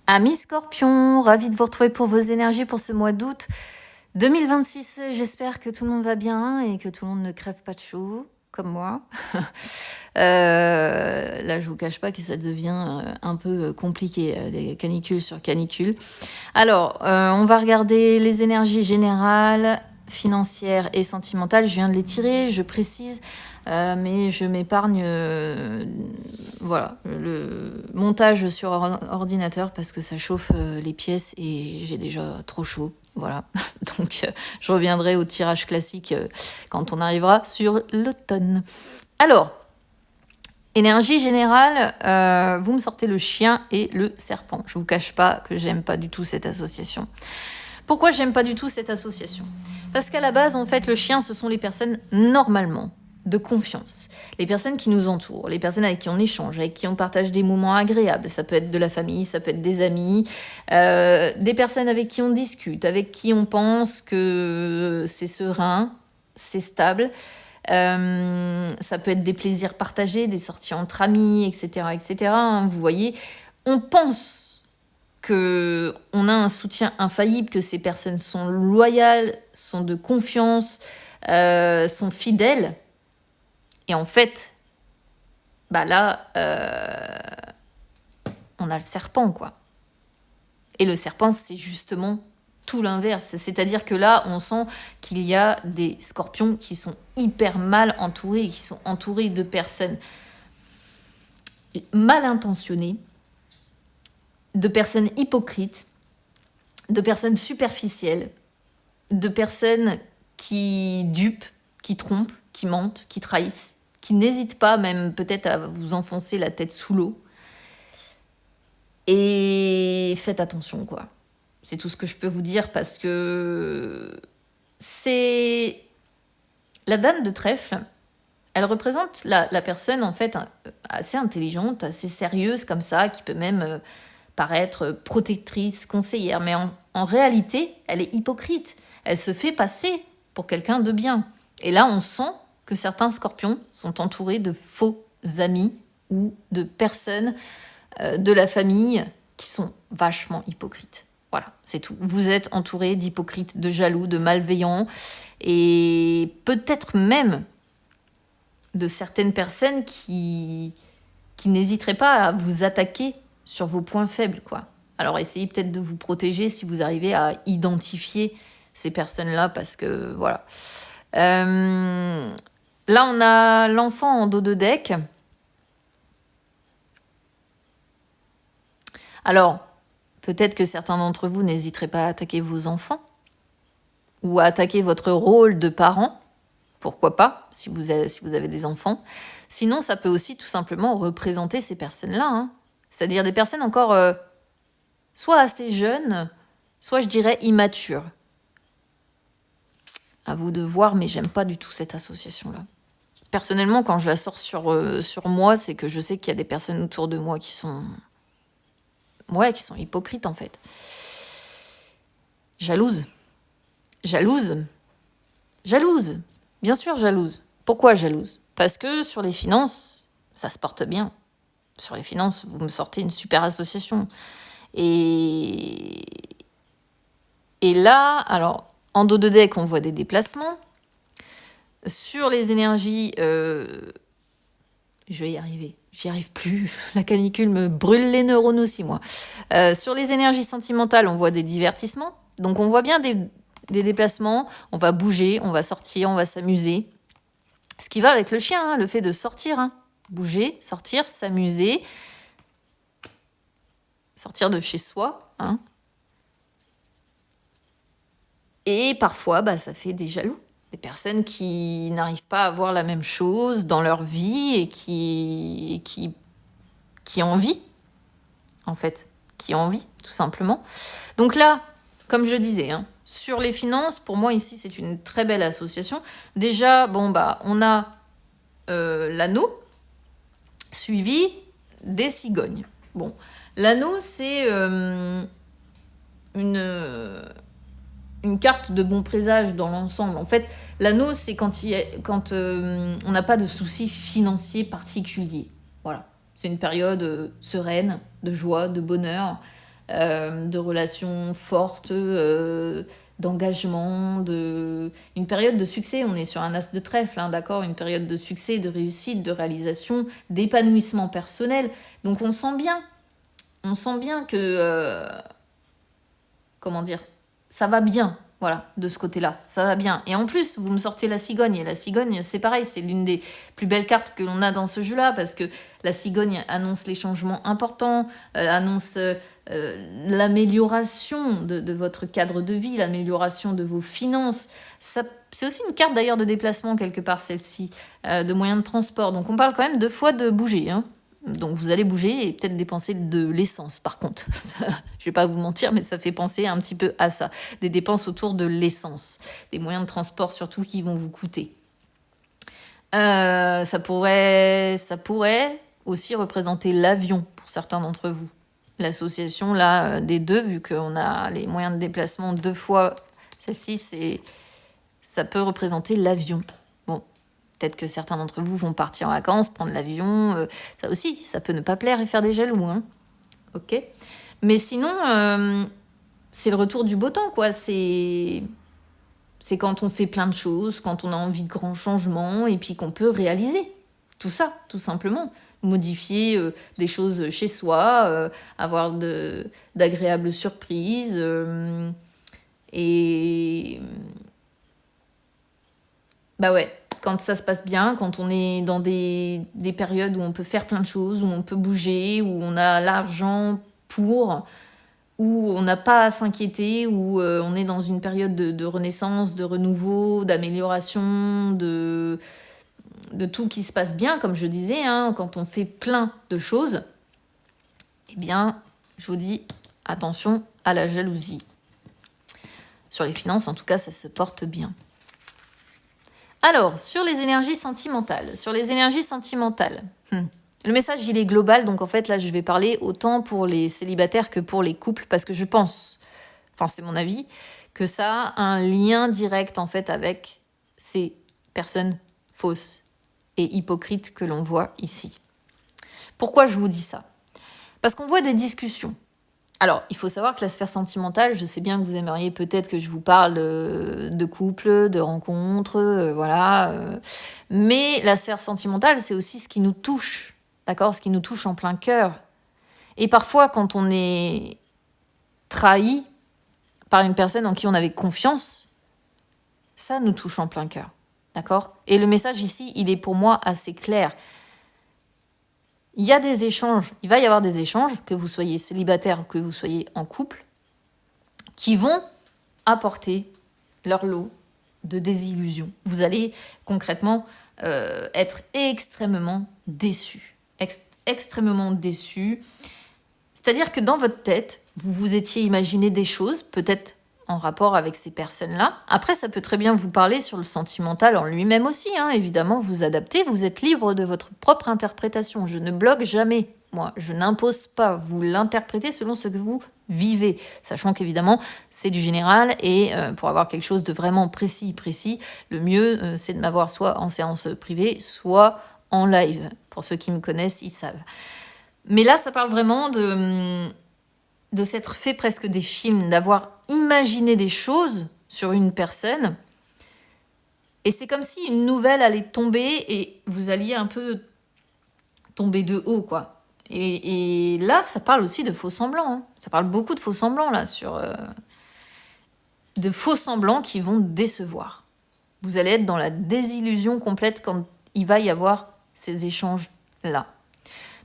Amis Scorpion, ravi de vous retrouver pour vos énergies pour ce mois d'août 2026. J'espère que tout le monde va bien et que tout le monde ne crève pas de chaud, comme moi. Là, je vous cache pas que ça devient un peu compliqué, les canicules sur canicules. Alors, on va regarder les énergies générales, financières et sentimentales. Je viens de les tirer, je précise. Mais je m'épargne voilà, le montage sur ordinateur parce que ça chauffe les pièces et j'ai déjà trop chaud. Voilà, donc je reviendrai au tirage classique quand on arrivera sur l'automne. Alors, énergie générale, vous me sortez le chien et le serpent. Je vous cache pas que j'aime pas du tout cette association. Pourquoi j'aime pas du tout cette association ? Parce qu'à la base, en fait, le chien, ce sont les personnes normalement de confiance. Les personnes qui nous entourent, les personnes avec qui on échange, avec qui on partage des moments agréables. Ça peut être de la famille, ça peut être des amis, des personnes avec qui on discute, avec qui on pense que c'est serein, c'est stable. Ça peut être des plaisirs partagés, des sorties entre amis, etc. etc. Vous voyez, on pense qu'on a un soutien infaillible, que ces personnes sont loyales, sont de confiance, sont fidèles. Et en fait, bah là, on a le serpent, quoi. Et le serpent, c'est justement tout l'inverse. C'est-à-dire que là, on sent qu'il y a des scorpions qui sont hyper mal entourés, qui sont entourés de personnes mal intentionnées, de personnes hypocrites, de personnes superficielles, de personnes qui dupent, qui trompent, qui mentent, qui trahissent, qui n'hésitent pas même peut-être à vous enfoncer la tête sous l'eau. Et faites attention, quoi. C'est tout ce que je peux vous dire parce que c'est... La dame de trèfle, elle représente la personne en fait assez intelligente, assez sérieuse comme ça, qui peut même paraître protectrice, conseillère. Mais en réalité, elle est hypocrite. Elle se fait passer pour quelqu'un de bien. Et là, on sent que certains scorpions sont entourés de faux amis ou de personnes de la famille qui sont vachement hypocrites. Voilà, c'est tout. Vous êtes entourés d'hypocrites, de jaloux, de malveillants et peut-être même de certaines personnes qui n'hésiteraient pas à vous attaquer sur vos points faibles, quoi. Alors essayez peut-être de vous protéger si vous arrivez à identifier ces personnes-là parce que voilà. Là, on a l'enfant en dos de deck. Alors, peut-être que certains d'entre vous n'hésiteraient pas à attaquer vos enfants ou à attaquer votre rôle de parent. Pourquoi pas, si vous avez des enfants. Sinon, ça peut aussi tout simplement représenter ces personnes-là. Hein. C'est-à-dire des personnes encore soit assez jeunes, soit je dirais immatures. À vous de voir, mais j'aime pas du tout cette association-là. Personnellement, quand je la sors sur moi, c'est que je sais qu'il y a des personnes autour de moi qui sont hypocrites en fait. Jalouses. Bien sûr jalouse. Pourquoi jalouse ? Parce que sur les finances, ça se porte bien. Sur les finances, vous me sortez une super association. Et là, alors, en dos de deck, on voit des déplacements. Sur les énergies... je vais y arriver. J'y arrive plus. La canicule me brûle les neurones aussi, moi. Sur les énergies sentimentales, on voit des divertissements. Donc, on voit bien des déplacements. On va bouger, on va sortir, on va s'amuser. Ce qui va avec le chien, hein, le fait de sortir. Hein. Bouger, sortir, s'amuser. Sortir de chez soi. Hein. Et parfois, ça fait des jaloux. Des personnes qui n'arrivent pas à avoir la même chose dans leur vie et qui envient, en fait. Qui envient, tout simplement. Donc là, comme je disais, hein, sur les finances, pour moi, ici, c'est une très belle association. Déjà, on a l'anneau suivi des cigognes. Bon, l'anneau, c'est une carte de bon présage dans l'ensemble. En fait, l'anneau, c'est quand on n'a pas de soucis financiers particuliers. Voilà. C'est une période sereine, de joie, de bonheur. de relations fortes, d'engagement, une période de succès. On est sur un as de trèfle, hein, d'accord, une période de succès, de réussite, de réalisation, d'épanouissement personnel. Donc on sent bien que, comment dire, ça va bien. Voilà, de ce côté-là, ça va bien. Et en plus, vous me sortez la cigogne. Et la cigogne, c'est pareil, c'est l'une des plus belles cartes que l'on a dans ce jeu-là, parce que la cigogne annonce les changements importants, annonce l'amélioration de votre cadre de vie, l'amélioration de vos finances. C'est aussi une carte d'ailleurs de déplacement quelque part, celle-ci, de moyens de transport. Donc on parle quand même 2 fois de bouger, hein. Donc vous allez bouger et peut-être dépenser de l'essence par contre. Ça, je vais pas vous mentir, mais ça fait penser un petit peu à ça. Des dépenses autour de l'essence. Des moyens de transport surtout qui vont vous coûter. Ça pourrait aussi représenter l'avion pour certains d'entre vous. L'association là des deux, vu qu'on a les moyens de déplacement 2 fois, celle-ci, ça peut représenter l'avion. Bon, peut-être que certains d'entre vous vont partir en vacances, prendre l'avion. Ça aussi, ça peut ne pas plaire et faire des jaloux. Hein. Ok. Mais sinon, c'est le retour du beau temps, quoi. C'est quand on fait plein de choses, quand on a envie de grands changements et puis qu'on peut réaliser tout ça, tout simplement. Modifier des choses chez soi, avoir d'agréables surprises et... Bah ouais, quand ça se passe bien, quand on est dans des périodes où on peut faire plein de choses, où on peut bouger, où on a l'argent pour, où on n'a pas à s'inquiéter, où on est dans une période de renaissance, de renouveau, d'amélioration, de tout qui se passe bien, comme je disais, hein, quand on fait plein de choses, eh bien, je vous dis, attention à la jalousie. Sur les finances, en tout cas, ça se porte bien. Alors, sur les énergies sentimentales. Le message, il est global, donc en fait, là, je vais parler autant pour les célibataires que pour les couples, parce que je pense, enfin, c'est mon avis, que ça a un lien direct, en fait, avec ces personnes fausses et hypocrites que l'on voit ici. Pourquoi je vous dis ça ? Parce qu'on voit des discussions. Alors, il faut savoir que la sphère sentimentale, je sais bien que vous aimeriez peut-être que je vous parle de couple, de rencontres, voilà. Mais la sphère sentimentale, c'est aussi ce qui nous touche, d'accord ? Ce qui nous touche en plein cœur. Et parfois, quand on est trahi par une personne en qui on avait confiance, ça nous touche en plein cœur, d'accord ? Et le message ici, il est pour moi assez clair. Il y a des échanges, il va y avoir des échanges, que vous soyez célibataire ou que vous soyez en couple, qui vont apporter leur lot de désillusions. Vous allez concrètement être extrêmement déçus. Extrêmement déçus. C'est-à-dire que dans votre tête, vous vous étiez imaginé des choses, peut-être en rapport avec ces personnes-là. Après, ça peut très bien vous parler sur le sentimental en lui-même aussi, hein. Évidemment, vous adaptez, vous êtes libre de votre propre interprétation. Je ne bloque jamais, moi, je n'impose pas. Vous l'interprétez selon ce que vous vivez, sachant qu'évidemment, c'est du général et pour avoir quelque chose de vraiment précis, le mieux, c'est de m'avoir soit en séance privée, soit en live. Pour ceux qui me connaissent, ils savent. Mais là, ça parle vraiment de s'être fait presque des films, d'avoir imaginé des choses sur une personne. Et c'est comme si une nouvelle allait tomber et vous alliez un peu tomber de haut, quoi. Et là, ça parle aussi de faux semblants. Hein. Ça parle beaucoup de faux semblants, là, de faux semblants qui vont décevoir. Vous allez être dans la désillusion complète quand il va y avoir ces échanges-là.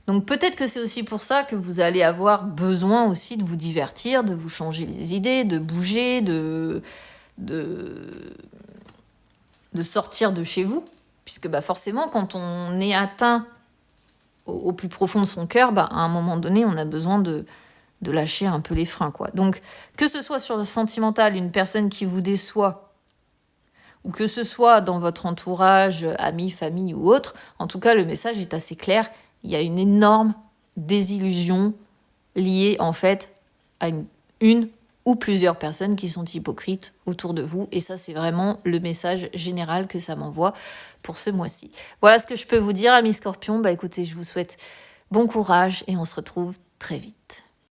Donc peut-être que c'est aussi pour ça que vous allez avoir besoin aussi de vous divertir, de vous changer les idées, de bouger, de sortir de chez vous. Puisque forcément, quand on est atteint au plus profond de son cœur, à un moment donné, on a besoin de lâcher un peu les freins, quoi. Donc que ce soit sur le sentimental, une personne qui vous déçoit, ou que ce soit dans votre entourage, amis, famille ou autre, en tout cas, le message est assez clair. Il y a une énorme désillusion liée en fait à une ou plusieurs personnes qui sont hypocrites autour de vous. Et ça, c'est vraiment le message général que ça m'envoie pour ce mois-ci. Voilà ce que je peux vous dire, amis Scorpions. Écoutez, je vous souhaite bon courage et on se retrouve très vite.